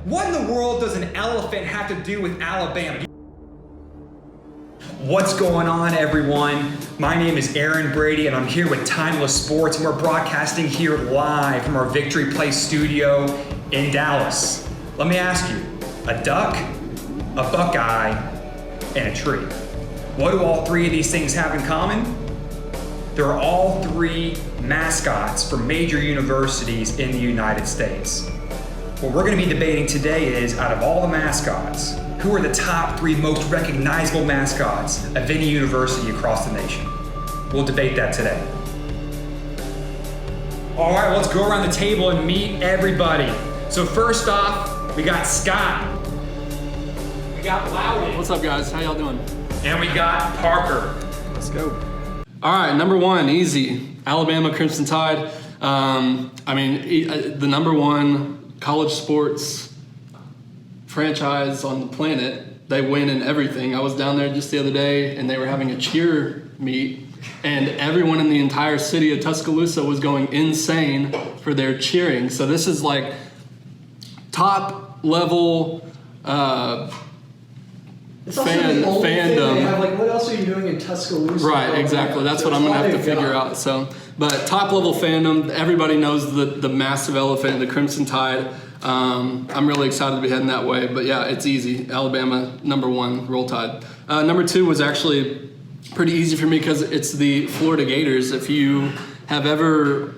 What in the world does an elephant have to do with Alabama? What's going on, everyone? My name is Aaron Brady, and I'm here with Timeless Sports, and we're broadcasting here live from our Victory Place studio in Dallas. Let me ask you, a duck, a buckeye, and a tree. What do all three of these things have in common? They're all three mascots for major universities in the United States. What we're going to be debating today is, out of all the mascots, who are the top three most recognizable mascots of any university across the nation? We'll debate that today. All right, let's go around the table and meet everybody. So first off, we got Scott. We got Loudon. What's up, guys? How y'all doing? And we got Parker. Let's go. All right, number one, easy. Alabama Crimson Tide. The number one college sports franchise on the planet. They win in everything. I was down there just the other day, and they were having a cheer meet, and everyone in the entire city of Tuscaloosa was going insane for their cheering. So this is like top level fandom. They have, like, what else are you doing in Tuscaloosa? Right, exactly. That's what I'm gonna have to figure out. So, but top level fandom. Everybody knows the massive elephant, the Crimson Tide. I'm really excited to be heading that way. But yeah, it's easy. Alabama, number one, Roll Tide. Number two was actually pretty easy for me because it's the Florida Gators. If you have ever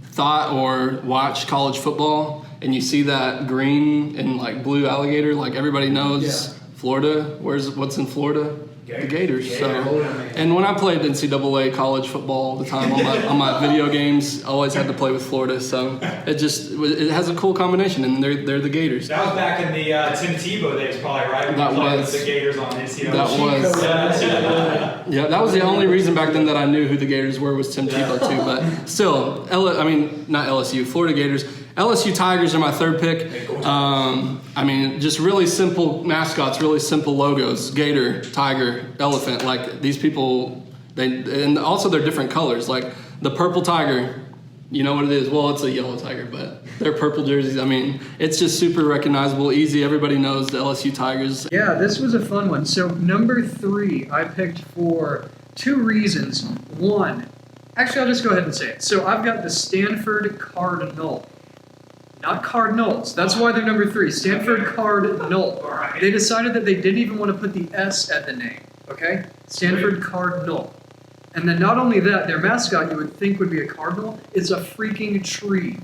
thought or watched college football and you see that green and like blue alligator, like everybody knows. Florida, what's in Florida? The Gators. So, and when I played NCAA college football all the time on my video games, I always had to play with Florida. So it has a cool combination, and they're the Gators. That was back in the Tim Tebow days, probably, right? That was the Gators on NCAA. That was. Yeah, that was the only reason back then that I knew who the Gators were was Tim Tebow too. But still, not LSU, Florida Gators. LSU Tigers are my third pick. Just really simple mascots, really simple logos. Gator, tiger, elephant. Like these people, and also they're different colors. Like the purple tiger, you know what it is? Well, it's a yellow tiger, but they're purple jerseys. It's just super recognizable, easy. Everybody knows the LSU Tigers. Yeah, this was a fun one. So number three, I picked for two reasons. One, actually, I'll just go ahead and say it. So I've got the Stanford Cardinal. Not Cardinals. That's why they're number three. Stanford Cardinal. Right. They decided that they didn't even want to put the S at the name. Okay? Stanford Cardinal. And then not only that, their mascot you would think would be a cardinal is a freaking tree.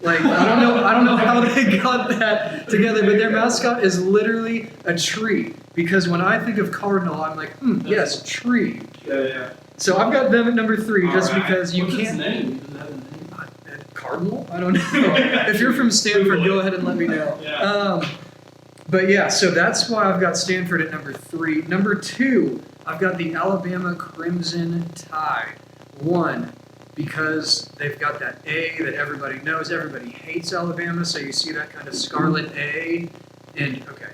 Like, I don't know how they got that together, but their mascot is literally a tree. Because when I think of cardinal, I'm like, yes, tree. Yeah. So I've got them at number three just right. because you What's can't. Its name? Cardinal? I don't know. If you're from Stanford, go ahead and let me know. But yeah, so that's why I've got Stanford at number three. Number two, I've got the Alabama Crimson Tide. One, because they've got that A that everybody knows. Everybody hates Alabama, so you see that kind of scarlet A. And, okay,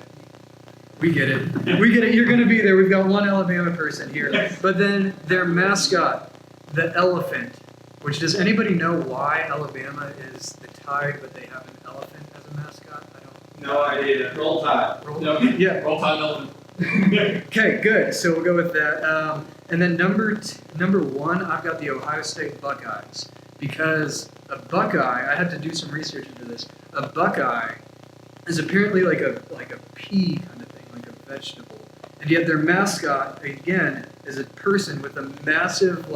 we get it. We get it. You're going to be there. We've got one Alabama person here. But then their mascot, the elephant. Which, does anybody know why Alabama is the Tide, but they have an elephant as a mascot? I don't. No idea. Roll Tide. Yeah. Roll Tide elephant. Okay, good. So we'll go with that. And then number one, I've got the Ohio State Buckeyes, because a buckeye. I had to do some research into this. A buckeye is apparently like a pea kind of thing, like a vegetable, and yet their mascot again is a person with a massive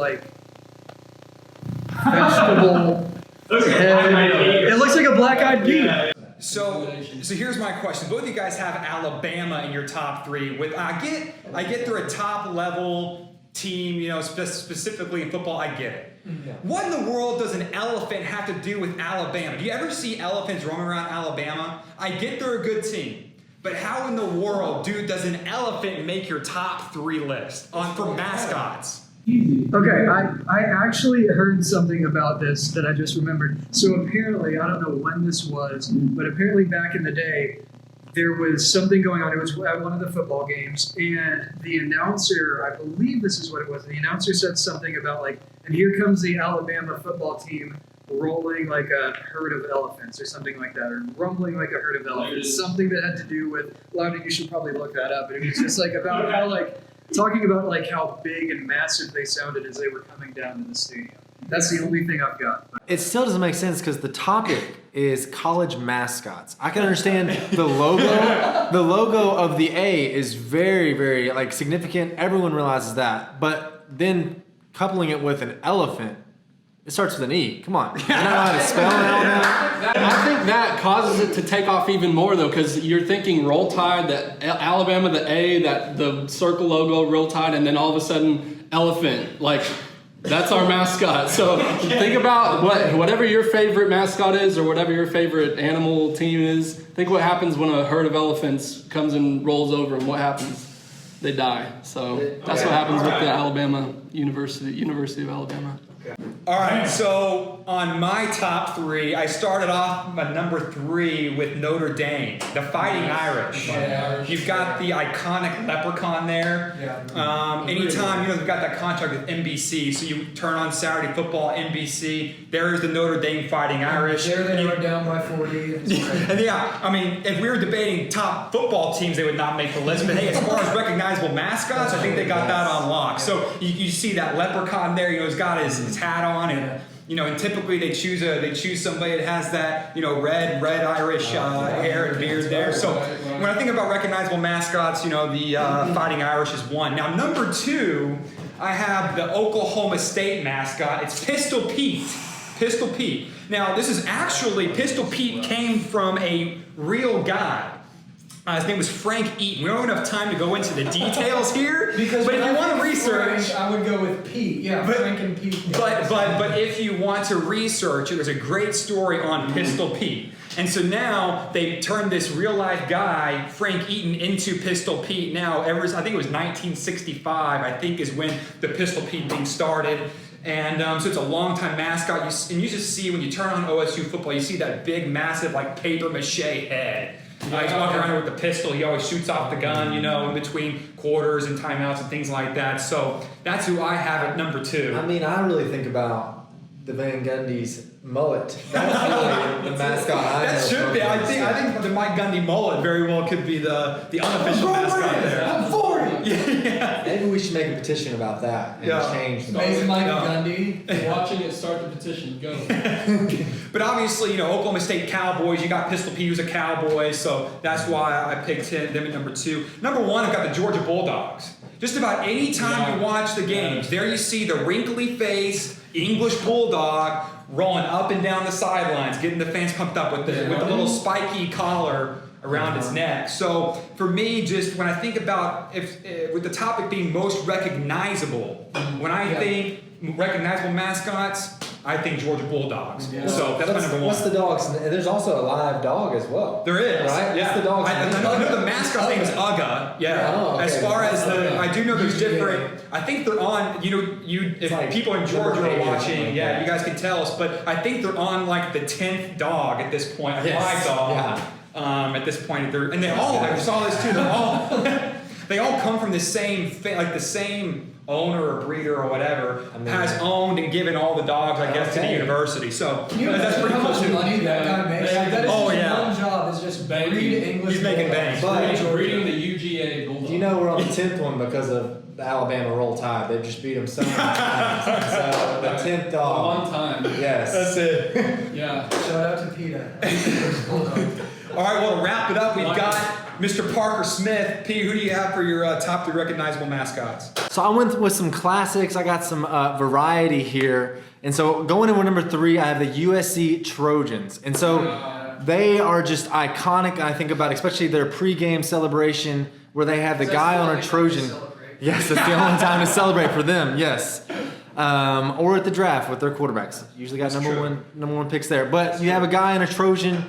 vegetable head. It looks like a black-eyed pea. Yeah. So here's my question. Both of you guys have Alabama in your top three. I get they're a top level team, specifically in football. I get it. Yeah. What in the world does an elephant have to do with Alabama? Do you ever see elephants roaming around Alabama? I get they're a good team, but how in the world, does an elephant make your top three list for mascots? Okay, I actually heard something about this that I just remembered. So apparently, I don't know when this was, but apparently back in the day, there was something going on. It was at one of the football games, and the announcer, I believe this is what it was, the announcer said something about and here comes the Alabama football team, rolling like a herd of elephants or something like that, or rumbling like a herd of elephants. Something that had to do with, Loudon, you should probably look that up, but it was just like about how talking about like how big and massive they sounded as they were coming down to the stadium. That's the only thing I've got. It still doesn't make sense because the topic is college mascots. I can understand the logo. The logo of the A is very, very like significant. Everyone realizes that. But then coupling it with an elephant, it starts with an E. Come on. You don't know how to spell an elephant? I think that causes it to take off even more though, because you're thinking Roll Tide, that Alabama, the A, that the circle logo, Roll Tide, and then all of a sudden elephant. Like, that's our mascot. So think about whatever your favorite mascot is, or whatever your favorite animal team is. Think what happens when a herd of elephants comes and rolls over, and what happens? They die. So that's what happens with the Alabama University of Alabama. All right, so on my top three, I started off at number 3 with Notre Dame, the Fighting Irish. You've got the iconic leprechaun there. Anytime, they've got that contract with NBC, so you turn on Saturday football, NBC, there's the Notre Dame Fighting Irish. There they were down by 40. And if we were debating top football teams, they would not make the list. But hey, as far as recognizable mascots, I think they got that on lock. So you see that leprechaun there, he's got his hat on, and and typically they choose somebody that has that red Irish hair and beard there. So when I think about recognizable mascots, the Fighting Irish is one. Now number 2, I have the Oklahoma State mascot. It's Pistol Pete. Pistol Pete. Now this is actually Pistol Pete came from a real guy. His name was Frank Eaton. We don't have enough time to go into the details here, but if you want to research, Frank, I would go with Pete. Yeah, Frank and Pete. But if you want to research, there's a great story on Pistol Pete. And so now they turned this real life guy, Frank Eaton, into Pistol Pete. Now, I think it was 1965, I think, is when the Pistol Pete thing started. And so it's a long-time mascot. And you just see, when you turn on OSU football, you see that big, massive, like paper mache head. He's walking around with the pistol. He always shoots off the gun, in between quarters and timeouts and things like that. So that's who I have at number 2. I mean, I really think about the Van Gundy's mullet. That's really the mascot. That should be. I think the Mike Gundy mullet very well could be the unofficial mascot there. I'm 40. Yeah. Maybe we should make a petition about that and change the Make Mike Gundy. Watching it start the petition. Go. But obviously, Oklahoma State Cowboys, you got Pistol Pete, who's a Cowboy, so that's why I picked them at number 2. Number 1, I've got the Georgia Bulldogs. Just about any time you watch the games, there you see the wrinkly-faced English Bulldog rolling up and down the sidelines, getting the fans pumped up with the little spiky collar around its neck. So for me, just when I think about with the topic being most recognizable, when I think recognizable mascots, I think Georgia Bulldogs. Yeah. So that's my number 1. What's the dog's name? There's also a live dog as well. There is. Right? Yeah. What's the dog's name? I know the mascot's name is Uga. Yeah. Oh, okay. As far as I do know there's different. I think they're on. If like people in Georgia are watching, you guys can tell us. But I think they're on like the 10th dog at this point, a live dog. Yeah. At this point, and they all. I saw this too. They're all. They all come from the same the same owner or breeder or whatever has owned and given all the dogs, I guess, to the university. So that's pretty how cool. much money that guy makes? That is his one job, is just breed English. He's making bank. Breeding the UGA Bulldog. Do you know we're on the 10th one because of the Alabama Roll Tide? They just beat them so many times. So the 10th dog. One time. Yes. That's it. Yeah. Shout out to PETA. All right, well, to wrap it up, we've got Mr. Parker Smith. Pete, who do you have for your top 3 recognizable mascots? So I went with some classics. I got some variety here. And so going in with number 3, I have the USC Trojans. And so they are just iconic. I think about especially their pregame celebration where they have the guy on a Trojan. Yes, that's the only time to celebrate for them. Yes. Or at the draft with their quarterbacks. Usually got number one picks there. But you have a guy in a Trojan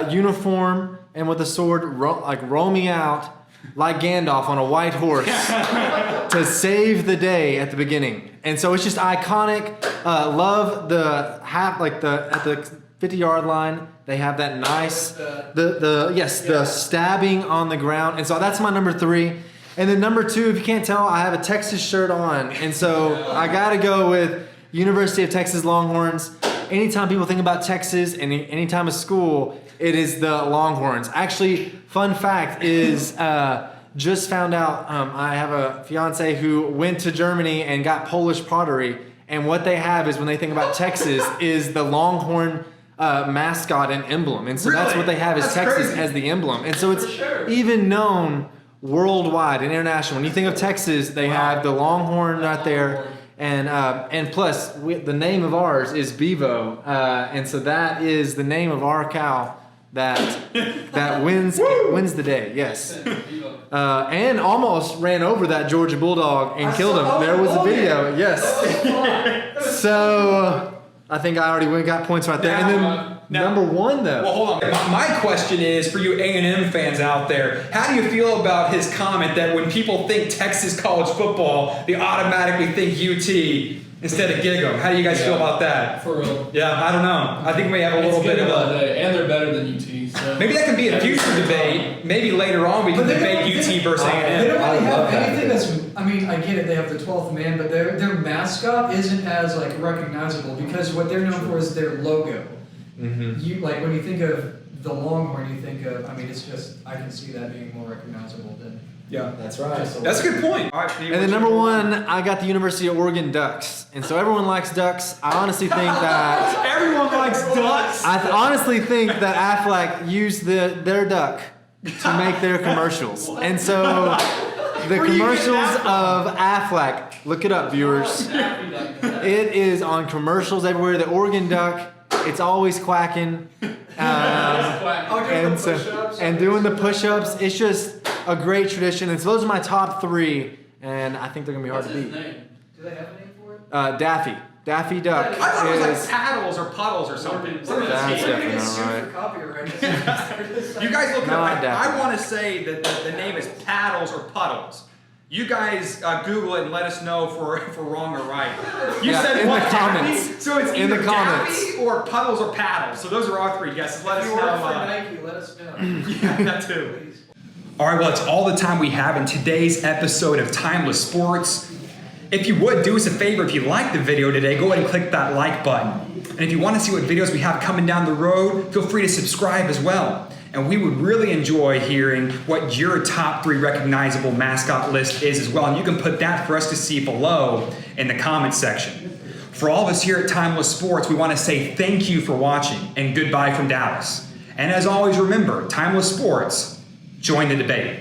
uniform and with a sword roaming out like Gandalf on a white horse to save the day at the beginning. And so it's just iconic. Love the at the 50-yard line, they have that nice the stabbing on the ground. And so that's my number 3. And then number 2, if you can't tell, I have a Texas shirt on. And so I got to go with University of Texas Longhorns. anytime people think about Texas and any time of school, it is the Longhorns. Actually, fun fact is, just found out, I have a fiance who went to Germany and got Polish pottery, and what they have is when they think about Texas is the Longhorn mascot and emblem, and so that's Really? what they have is That's Texas crazy. as the emblem, and so it's sure. even known worldwide and international. When you think of Texas, they have the Longhorn right there, and plus the name of ours is Bevo, and so that is the name of our cow that wins the day. Yes, and almost ran over that Georgia Bulldog and killed him. There was a video. Yes. So I think I already got points right there. And then number one though. Well, hold on. My question is for you A&M fans out there, how do you feel about his comment that when people think Texas college football, they automatically think UT instead of Gig'em? How do you guys feel about that? For real. Yeah, I don't know. I think we have a little bit of a... And they're better than UT. So. Maybe that can be a future debate. Maybe later on we can debate UT versus They A&M. don't really have that anything bit. that's. I mean, I get it. They have the 12th man, but their mascot isn't as like recognizable because what they're known for is their logo. Mm-hmm. You like when you think of the Longhorn, you think of. I mean, it's just. I can see that being more recognizable than. Yeah, That's right. that's a good point. All right, Steve, And then what's number your- one, I got the University of Oregon Ducks, and so everyone likes ducks. I honestly think that Everyone likes ducks. honestly think that Aflac used their duck to make their commercials, and so the Where you commercials getting of Aflac. Look it up, viewers. It is on commercials everywhere. The Oregon Duck. It's always quacking. And doing the push-ups. It's just a great tradition. And so those are my top three, and I think they're gonna be hard to beat. Do they have a name for it? Daffy. Daffy Duck I thought it was is. like paddles or puddles or something. That's definitely not right. For copyright. You guys look it Not up. that. I want to say that the name is paddles or puddles. You guys Google it and let us know if we're wrong or right. You Yeah, said in what, the Daffy? comments. So it's In the either comments. Daffy or puddles or paddles. So those are our three guesses. Let us If you know. work for Nike, let us know. Yeah, that too. Please. All right, well, that's all the time we have in today's episode of Timeless Sports. If you would, do us a favor. If you liked the video today, go ahead and click that like button. And if you want to see what videos we have coming down the road, feel free to subscribe as well. And we would really enjoy hearing what your top 3 recognizable mascot list is as well. And you can put that for us to see below in the comments section. For all of us here at Timeless Sports, we want to say thank you for watching and goodbye from Dallas. And as always, remember, Timeless Sports, join the debate.